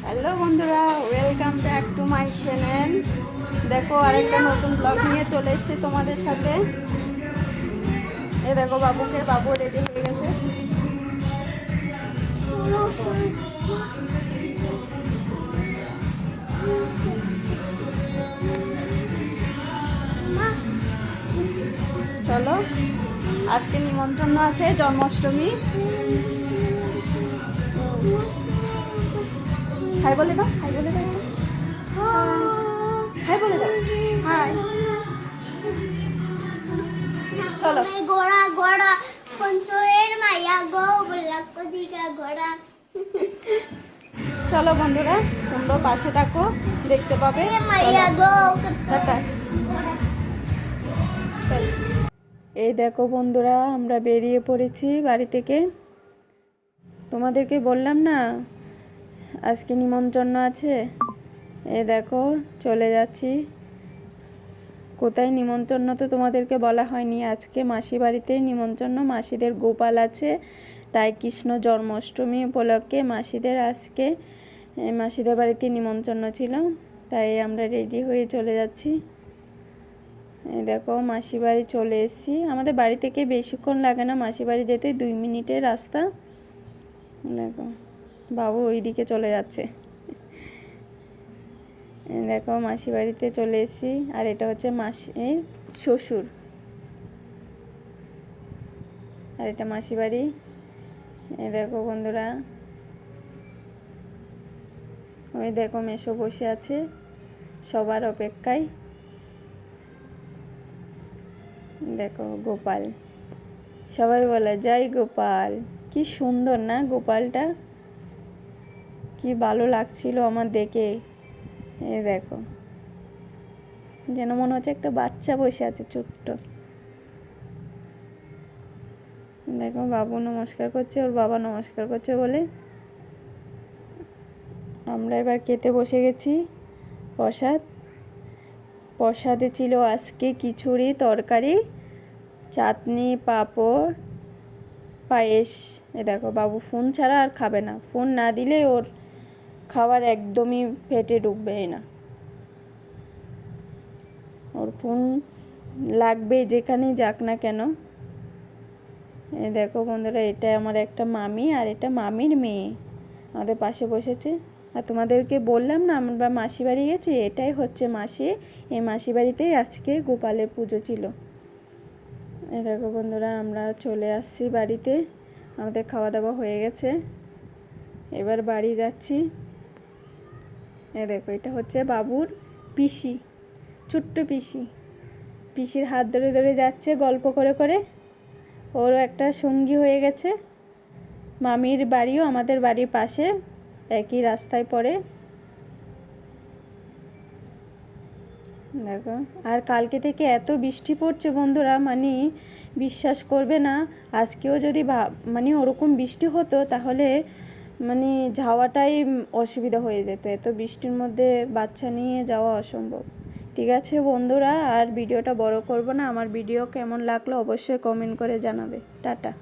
Hello বন্ধুরা, welcome back to my channel. দেখো আরেকটা নতুন ব্লগ নিয়ে চলে এসেছি তোমাদের সাথে। এ দেখো বাবু রেডি হয়ে গেছে। চলো, আজকে নিমন্ত্রণ আছে জন্মাষ্টমী। হাই বলে দাও, হাই বলে দাও, হাই বলে দাও, হাই। চলো গোড়া গোড়া কনসোয়ের মাইয়া গো বলা কদিকা গোড়া। চলো বন্ধুরা, তোমরা পাশে থাকো, দেখতে পাবে। মাইয়া গো টাটা। এই দেখো বন্ধুরা, আমরা বেরিয়ে পড়েছি বাড়ি থেকে। তোমাদেরকে বললাম না আজকে নিমন্ত্রণ আছে। এই দেখো চলে যাচ্ছি। কোথায় নিমন্ত্রণ তো তোমাদেরকে বলা হয়নি। আজকে মাসি বাড়িতেই নিমন্ত্রণ, মাসিদের গোপাল আছে, তাই কৃষ্ণ জন্মাষ্টমী উপলক্ষে মাসিদের আজকে মাসিদের বাড়িতে নিমন্ত্রণ ছিল, তাই আমরা রেডি হয়ে চলে যাচ্ছি। এই দেখো মাসি বাড়ি চলে এসেছি। আমাদের বাড়ি থেকে বেশিক্ষণ লাগে না, মাসি বাড়ি যেতে 2 মিনিটের রাস্তা। দেখো বাবু ওইদিকে চলে যাচ্ছে। দেখো মাসি বাড়িতে চলে এসেছি, আর এটা হচ্ছে মাসির শ্বশুর, আর এটা মাসি বাড়ি। এই দেখো বন্ধুরা, ওই দেখো মেসো বসে আছে সবার অপেক্ষায়। দেখো গোপাল, সবাই বলে জয় গোপাল। কি সুন্দর না গোপালটা, কি ভালো লাগছিল আমার দেখে। এই দেখো যেন মনে হচ্ছে একটা বাচ্চা বসে আছে ছোট্ট। দেখো বাবু নমস্কার করছে, ওর বাবা নমস্কার করছে বলে আমরা এবার খেতে বসে গেছি। প্রসাদে ছিল আজকে খিচুড়ি, তরকারি, চাটনি, পাঁপড়, পায়েস। এ দেখো বাবু ফোন ছাড়া আর খাবে না, ফোন না দিলে ওর খাবার একদমই পেটে ঢুকবে না, ওর ফোন লাগবে যেখানেই যাক না কেন। এই দেখো বন্ধুরা, এটা আমার একটা মামি, আর এটা মামির মেয়ে আমাদের পাশে বসেছে। আর তোমাদেরকে বললাম না আমরা মাসি বাড়ি গেছি, এটাই হচ্ছে মাসি। এই মাসি বাড়িতেই আজকে গোপালের পুজো ছিল। এই দেখো বন্ধুরা, আমরা চলে আসছি বাড়িতে, আমাদের খাওয়া দাওয়া হয়ে গেছে, এবার বাড়ি যাচ্ছি। এই দেখো এটা হচ্ছে বাবুর পিসি, ছোট্ট পিসির হাত ধরে ধরে যাচ্ছে গল্প করে করে। ওরও একটা সঙ্গী হয়ে গেছে। মামির বাড়িও আমাদের বাড়ির পাশে, একই রাস্তায় পড়ে। দেখো, আর কালকে থেকে এত বৃষ্টি পড়ছে বন্ধুরা, মানে বিশ্বাস করবে না। আজকেও যদি মানে ওরকম বৃষ্টি হতো তাহলে মানে যাওয়াটাই অসুবিধা হয়ে যেত। এত বৃষ্টির মধ্যে বাচ্চা নিয়ে যাওয়া অসম্ভব। ঠিক আছে বন্ধুরা, আর ভিডিওটা বড় করব না। আমার ভিডিও কেমন লাগলো অবশ্যই কমেন্ট করে জানাবে। টাটা।